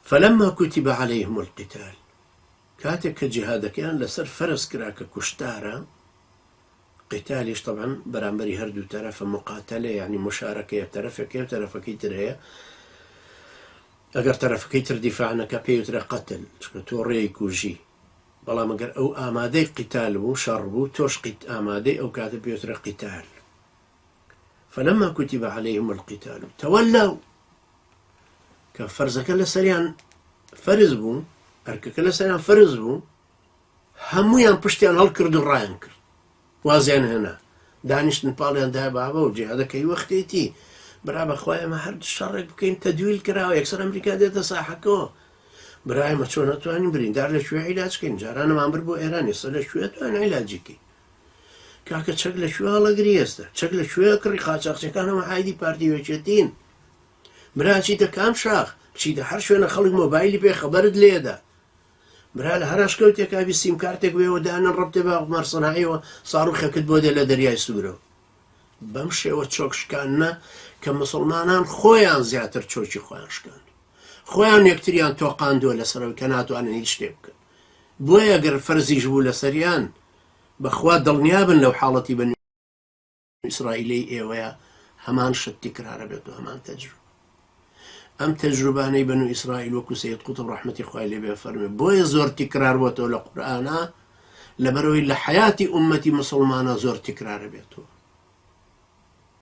فلما كتب عليهم القتال كاتك جهادكيان لسر فرس كراك كشتارا قتاليش طبعا برامبري هردو طرف مقاتلة يعني مشاركة طرفك وطرفك تريا اگر طرفك تر دفاعنا كبيو ترى قتل توريك وجي والله مقر او امادي قتال بو شربو توش امادي او كاتب يترى قتال. فلما كتب عليهم القتال تولوا كفرزك لسريان فرز بو اركك لسريان فرز بو همويان بشتيان هالكرد الراين كرد وازين هنا دانشتن باليان دا بابا وجي هذا كي وقتيتي برا بخوايا ما حد الشرق بكين تدويل كراو يكسر امريكا ديتا صاحكو براي ما تشونا تواني برين دار لشوي علاج كين جارانا ما عمر بو ايراني صلى شوية تواني علاجيكي كاكا تشغل شوية هلا قريستا تشغل شوية كري خاصة كانوا محايدي بارتي وشيتين برا چيتا كام شاخ چيتا هر شوية خلق موبايلي بي خبرد ليدا برا لهراش كوتيك ابي سيم كارتك ويودانا ربط باقمار صناعي وصاروخ كتبو دي لدرياي سورو بمشي وتشوكش كاننا كمسلمانان خويان زياتر تشوكي خويان شكان خويان يكتريان توقاندو لسر كاناتو انا نيشتي بكن بويا اگر فرز يجبو لسريان بخوات دلنيابن لو حالتي بني اسرائيلي ايويا همان شت تكرار بيتو همان تجربه ام تجرباني بنو اسرائيل وكو سيد قطب رحمتي خويا اللي بيفرمي بويا زور تكرار بيتو لقرآن لبروي لحياتي امتي مسلمانه زور تكرار بيتو